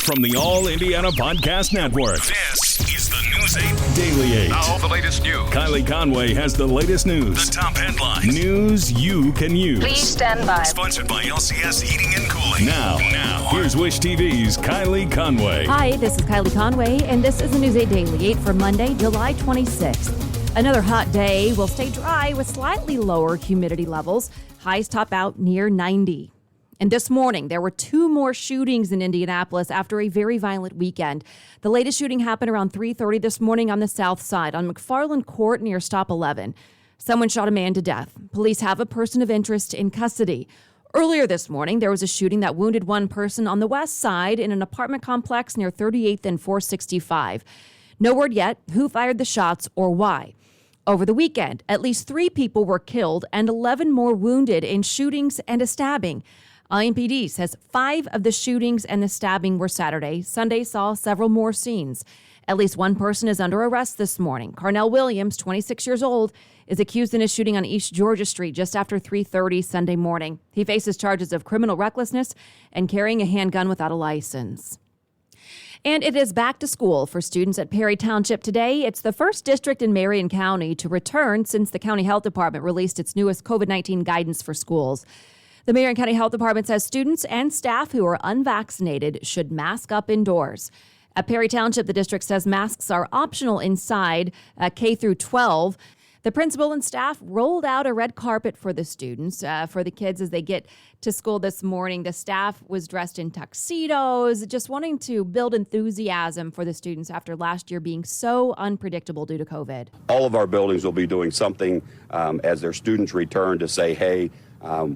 From the All Indiana Podcast Network, this is the News 8 Daily 8. Now, the latest news. Kylie Conway has the latest news. The top headlines. News you can use. Please stand by. Sponsored by LCS Heating and Cooling. Now, here's Wish TV's Kylie Conway. Hi, this is Kylie Conway, and this is the News 8 Daily 8 for Monday, July 26th. Another hot day will stay dry with slightly lower humidity levels. Highs top out near 90. And this morning, there were two more shootings in Indianapolis after a very violent weekend. The latest shooting happened around 3:30 this morning on the south side on McFarland Court near Stop 11. Someone shot a man to death. Police have a person of interest in custody. Earlier this morning, there was a shooting that wounded one person on the west side in an apartment complex near 38th and 465. No word yet who fired the shots or why. Over the weekend, at least 3 people were killed and 11 more wounded in shootings and a stabbing. IMPD says 5 of the shootings and the stabbing were Saturday. Sunday saw several more scenes. At least one person is under arrest this morning. Carnell Williams, 26 years old, is accused in a shooting on East Georgia Street just after 3:30 Sunday morning. He faces charges of criminal recklessness and carrying a handgun without a license. And it is back to school for students at Perry Township today. It's the first district in Marion County to return since the county health department released its newest COVID-19 guidance for schools. The Marion County Health Department says students and staff who are unvaccinated should mask up indoors. At Perry Township, the district says masks are optional inside K through 12. The principal and staff rolled out a red carpet for the students, for the kids as they get to school this morning. The staff was dressed in tuxedos, just wanting to build enthusiasm for the students after last year being so unpredictable due to COVID. All of our buildings will be doing something as their students return to say, hey,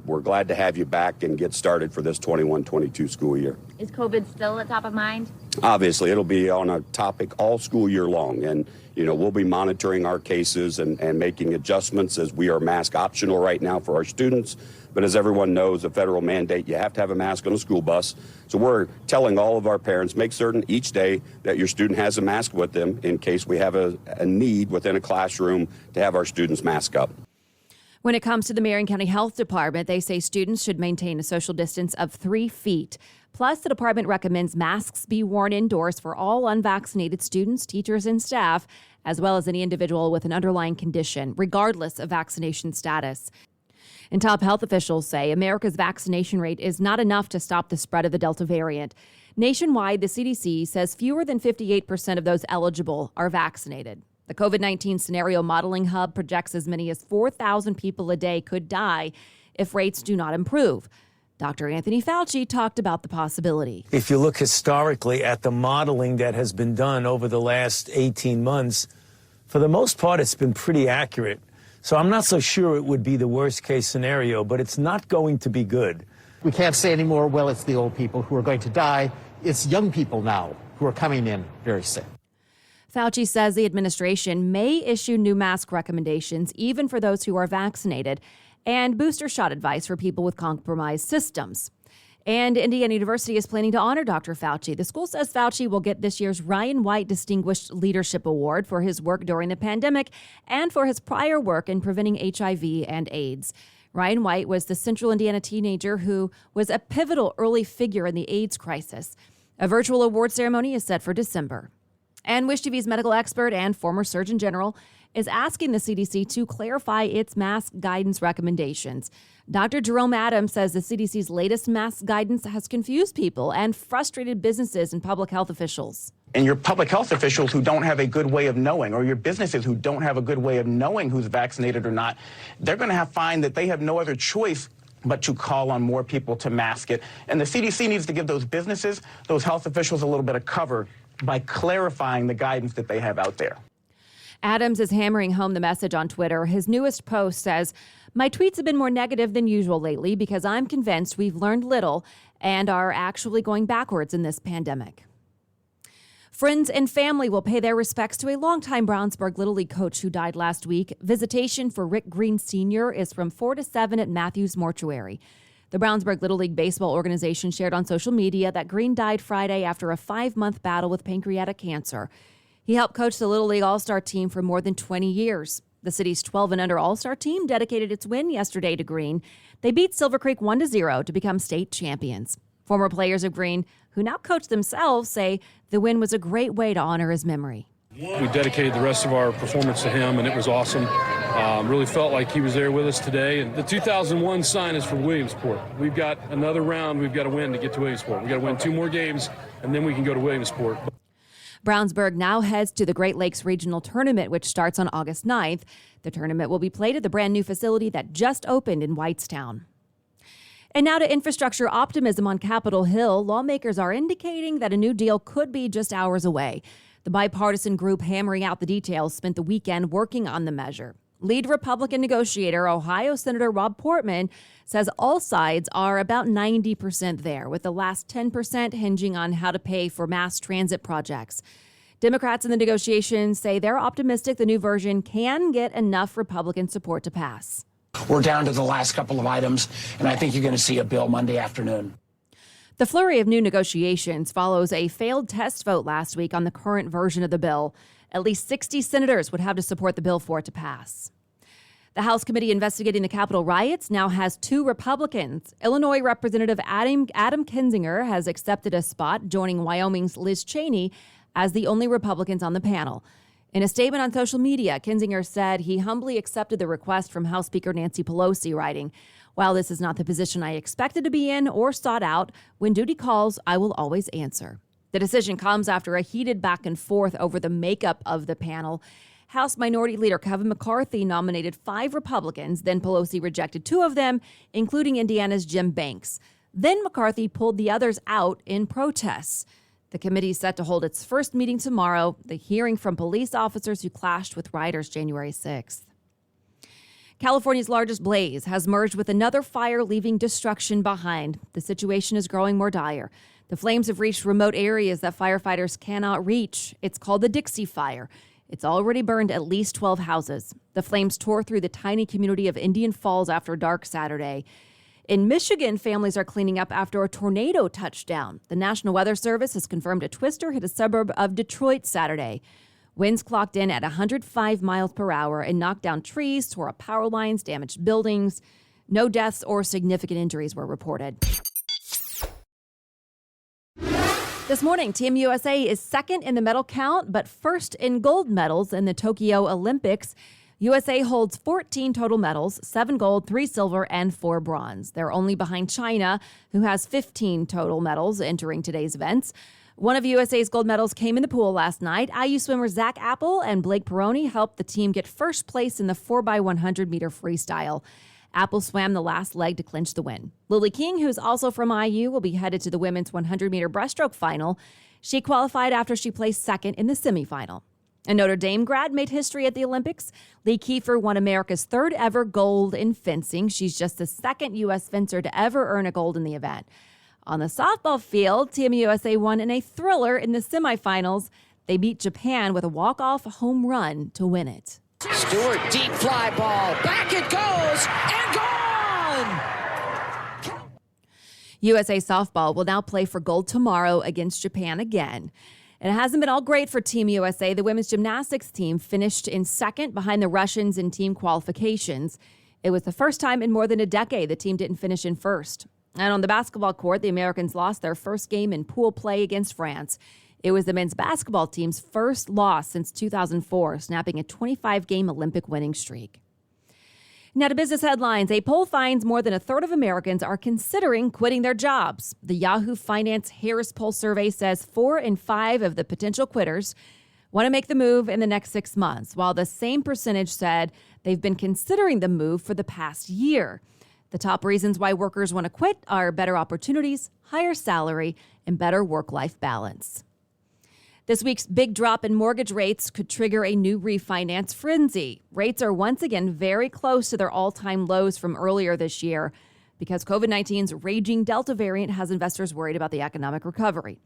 we're glad to have you back and get started for this 21-22 school year. Is COVID still at top of mind? Obviously, it'll be on a topic all school year long. And, we'll be monitoring our cases and making adjustments as we are mask optional right now for our students. But as everyone knows, a federal mandate, you have to have a mask on a school bus. So we're telling all of our parents, make certain each day that your student has a mask with them in case we have a need within a classroom to have our students mask up. When it comes to the Marion County Health Department, they say students should maintain a social distance of 3 feet. Plus, the department recommends masks be worn indoors for all unvaccinated students, teachers, and staff, as well as any individual with an underlying condition, regardless of vaccination status. And top health officials say America's vaccination rate is not enough to stop the spread of the Delta variant. Nationwide, the CDC says fewer than 58% of those eligible are vaccinated. The COVID-19 Scenario Modeling Hub projects as many as 4,000 people a day could die if rates do not improve. Dr. Anthony Fauci talked about the possibility. If you look historically at the modeling that has been done over the last 18 months, for the most part, it's been pretty accurate. So I'm not so sure it would be the worst case scenario, but it's not going to be good. We can't say anymore, well, it's the old people who are going to die. It's young people now who are coming in very sick. Fauci says the administration may issue new mask recommendations even for those who are vaccinated and booster shot advice for people with compromised systems. And Indiana University is planning to honor Dr. Fauci. The school says Fauci will get this year's Ryan White Distinguished Leadership Award for his work during the pandemic and for his prior work in preventing HIV and AIDS. Ryan White was the Central Indiana teenager who was a pivotal early figure in the AIDS crisis. A virtual award ceremony is set for December. And Wish TV's medical expert and former Surgeon General is asking the CDC to clarify its mask guidance recommendations. Dr. Jerome Adams says the CDC's latest mask guidance has confused people and frustrated businesses and public health officials. And your public health officials who don't have a good way of knowing, or your businesses who don't have a good way of knowing who's vaccinated or not, they're going to find that they have no other choice but to call on more people to mask it. And the CDC needs to give those businesses, those health officials, a little bit of cover by clarifying the guidance that they have out there. Adams is hammering home the message on Twitter. His newest post says, "My tweets have been more negative than usual lately because I'm convinced we've learned little and are actually going backwards in this pandemic." Friends and family will pay their respects to a longtime Brownsburg Little League coach who died last week. Visitation for Rick Green Sr. is from 4 to 7 at Matthews Mortuary. The Brownsburg Little League Baseball organization shared on social media that Green died Friday after a 5-month battle with pancreatic cancer. He helped coach the Little League All-Star team for more than 20 years. The city's 12 and under All-Star team dedicated its win yesterday to Green. They beat Silver Creek 1-0 to become state champions. Former players of Green, who now coach themselves, say the win was a great way to honor his memory. We dedicated the rest of our performance to him, and it was awesome. Really felt like he was there with us today. And the 2001 sign is for Williamsport. We've got another round we've got to win to get to Williamsport. We've got to win 2 more games, and then we can go to Williamsport. Brownsburg now heads to the Great Lakes Regional Tournament, which starts on August 9th. The tournament will be played at the brand new facility that just opened in Whitestown. And now to infrastructure optimism on Capitol Hill. Lawmakers are indicating that a new deal could be just hours away. The bipartisan group hammering out the details spent the weekend working on the measure. Lead Republican negotiator, Ohio Senator Rob Portman, says all sides are about 90% there, with the last 10% hinging on how to pay for mass transit projects. Democrats in the negotiations say they're optimistic the new version can get enough Republican support to pass. We're down to the last couple of items, and I think you're going to see a bill Monday afternoon. The flurry of new negotiations follows a failed test vote last week on the current version of the bill. At least 60 senators would have to support the bill for it to pass. The House committee investigating the Capitol riots now has 2 Republicans. Illinois Representative Adam Kinzinger has accepted a spot, joining Wyoming's Liz Cheney as the only Republicans on the panel. In a statement on social media, Kinzinger said he humbly accepted the request from House Speaker Nancy Pelosi, writing, "While this is not the position I expected to be in or sought out, when duty calls, I will always answer." The decision comes after a heated back and forth over the makeup of the panel. House Minority Leader Kevin McCarthy nominated 5 Republicans, then Pelosi rejected 2 of them, including Indiana's Jim Banks. Then McCarthy pulled the others out in protests. The committee is set to hold its first meeting tomorrow, the hearing from police officers who clashed with rioters January 6th. California's largest blaze has merged with another fire, leaving destruction behind. The situation is growing more dire. The flames have reached remote areas that firefighters cannot reach. It's called the Dixie Fire. It's already burned at least 12 houses. The flames tore through the tiny community of Indian Falls after dark Saturday. In Michigan, families are cleaning up after a tornado touched down. The National Weather Service has confirmed a twister hit a suburb of Detroit Saturday. Winds clocked in at 105 miles per hour and knocked down trees, tore up power lines, damaged buildings. No deaths or significant injuries were reported. This morning, Team USA is second in the medal count, but first in gold medals in the Tokyo Olympics. USA holds 14 total medals, 7 gold, 3 silver, and 4 bronze. They're only behind China, who has 15 total medals entering today's events. One of USA's gold medals came in the pool last night. IU swimmers Zach Apple and Blake Peroni helped the team get first place in the 4x100-meter freestyle. Apple swam the last leg to clinch the win. Lily King, who's also from IU, will be headed to the women's 100-meter breaststroke final. She qualified after she placed second in the semifinal. A Notre Dame grad made history at the Olympics. Lee Kiefer won America's 3rd ever gold in fencing. She's just the 2nd U.S. fencer to ever earn a gold in the event. On the softball field, Team USA won in a thriller in the semifinals. They beat Japan with a walk-off home run to win it. Stewart, deep fly ball. Back it goes and gone! USA softball will now play for gold tomorrow against Japan again. It hasn't been all great for Team USA. The women's gymnastics team finished in second behind the Russians in team qualifications. It was the first time in more than a decade the team didn't finish in first. And on the basketball court, the Americans lost their first game in pool play against France. It was the men's basketball team's first loss since 2004, snapping a 25-game Olympic winning streak. Now to business headlines. A poll finds more than a third of Americans are considering quitting their jobs. The Yahoo Finance Harris Poll survey says 4 in 5 of the potential quitters want to make the move in the next 6 months, while the same percentage said they've been considering the move for the past year. The top reasons why workers want to quit are better opportunities, higher salary, and better work-life balance. This week's big drop in mortgage rates could trigger a new refinance frenzy. Rates are once again very close to their all-time lows from earlier this year because COVID-19's raging Delta variant has investors worried about the economic recovery.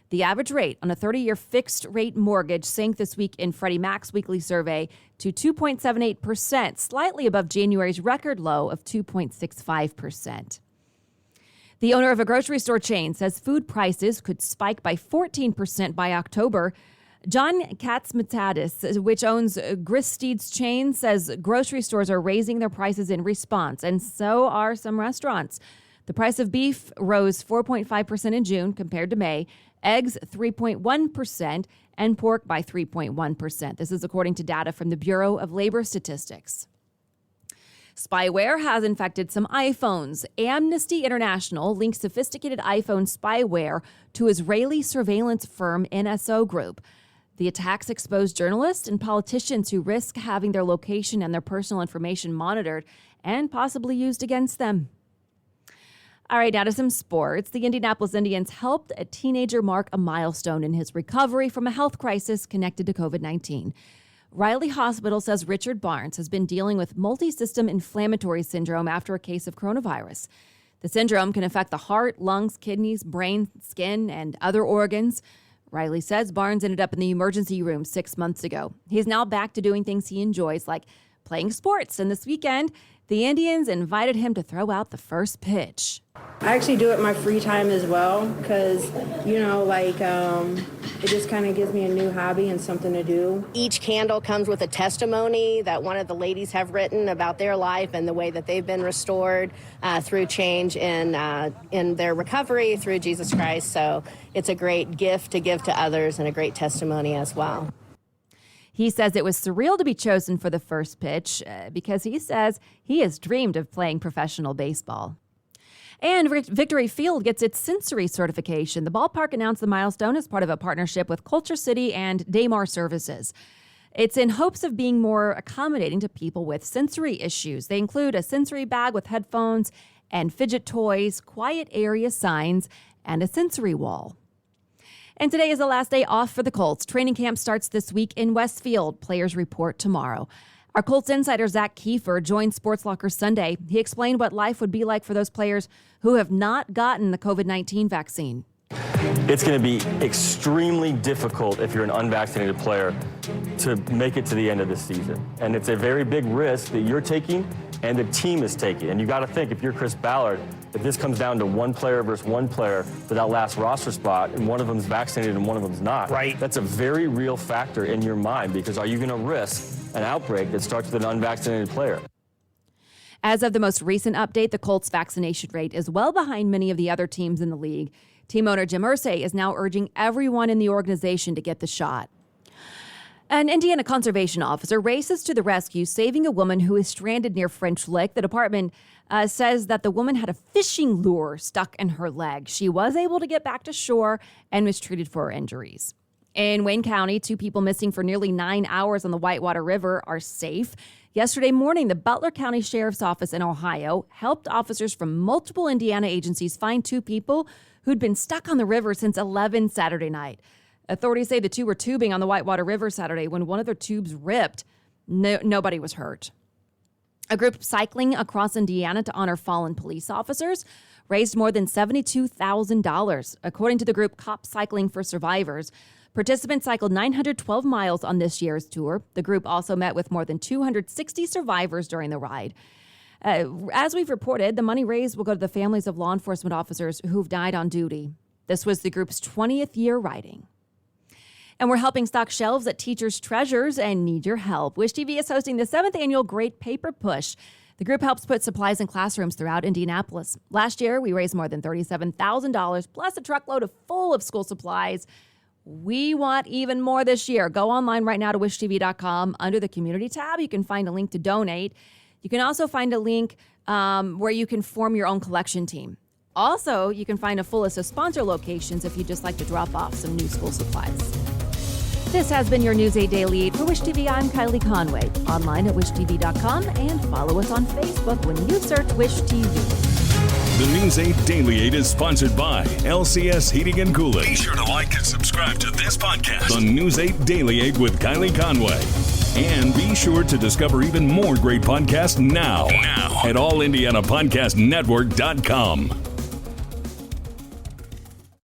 The average rate on a 30-year fixed-rate mortgage sank this week in Freddie Mac's weekly survey to 2.78%, slightly above January's record low of 2.65%. The owner of a grocery store chain says food prices could spike by 14% by October. John Katzmatadis, which owns Gristeed's chain, says grocery stores are raising their prices in response, and so are some restaurants. The price of beef rose 4.5% in June compared to May, eggs 3.1%, and pork by 3.1%. This is according to data from the Bureau of Labor Statistics. Spyware has infected some iPhones. Amnesty International links sophisticated iPhone spyware to Israeli surveillance firm NSO Group. The attacks exposed journalists and politicians who risk having their location and their personal information monitored and possibly used against them. All right, now to some sports. The Indianapolis Indians helped a teenager mark a milestone in his recovery from a health crisis connected to COVID-19. Riley Hospital says Richard Barnes has been dealing with multi-system inflammatory syndrome after a case of coronavirus. The syndrome can affect the heart, lungs, kidneys, brain, skin, and other organs. Riley says Barnes ended up in the emergency room 6 months ago. He's now back to doing things he enjoys, like playing sports. And this weekend, the Indians invited him to throw out the first pitch. I actually do it in my free time as well because, it just kind of gives me a new hobby and something to do. Each candle comes with a testimony that one of the ladies have written about their life and the way that they've been restored through change in their recovery through Jesus Christ. So it's a great gift to give to others and a great testimony as well. He says it was surreal to be chosen for the first pitch because he says he has dreamed of playing professional baseball. And Victory Field gets its sensory certification. The ballpark announced the milestone as part of a partnership with Culture City and Daymar Services. It's in hopes of being more accommodating to people with sensory issues. They include a sensory bag with headphones and fidget toys, quiet area signs, and a sensory wall. And today is the last day off for the Colts. Training camp starts this week in Westfield. Players report tomorrow. Our Colts insider Zach Kiefer joined Sports Locker Sunday. He explained what life would be like for those players who have not gotten the COVID-19 vaccine. It's going to be extremely difficult if you're an unvaccinated player to make it to the end of the season. And it's a very big risk that you're taking and the team is taking. And you got to think, if you're Chris Ballard, if this comes down to one player versus one player for that last roster spot, and one of them's vaccinated and one of them's not, right, that's a very real factor in your mind, because are you going to risk an outbreak that starts with an unvaccinated player? As of the most recent update, the Colts vaccination rate is well behind many of the other teams in the league. Team owner Jim Irsay is now urging everyone in the organization to get the shot. An Indiana conservation officer races to the rescue, saving a woman who is stranded near French Lick. The department says that the woman had a fishing lure stuck in her leg. She was able to get back to shore and was treated for her injuries. In Wayne County, 2 people missing for nearly 9 hours on the Whitewater River are safe. Yesterday morning, the Butler County Sheriff's Office in Ohio helped officers from multiple Indiana agencies find 2 people who'd been stuck on the river since 11 Saturday night. Authorities say the 2 were tubing on the Whitewater River Saturday when one of their tubes ripped. Nobody was hurt. A group cycling across Indiana to honor fallen police officers raised more than $72,000. According to the group Cops Cycling for Survivors, participants cycled 912 miles on this year's tour. The group also met with more than 260 survivors during the ride. As we've reported, the money raised will go to the families of law enforcement officers who've died on duty. This was the group's 20th year riding. And we're helping stock shelves at Teachers' Treasures and need your help. Wish TV is hosting the 7th annual Great Paper Push. The group helps put supplies in classrooms throughout Indianapolis. Last year, we raised more than $37,000 plus a truckload full of school supplies. We want even more this year. Go online right now to wishtv.com. Under the community tab, you can find a link to donate. You can also find a link where you can form your own collection team. Also, you can find a full list of sponsor locations if you'd just like to drop off some new school supplies. This has been your News 8 Daily 8 for Wish TV. I'm Kylie Conway. Online at wishtv.com and follow us on Facebook when you search Wish TV. The News 8 Daily 8 is sponsored by LCS Heating and Cooling. Be sure to like and subscribe to this podcast. The News 8 Daily 8 with Kylie Conway. And be sure to discover even more great podcasts now at allindianapodcastnetwork.com.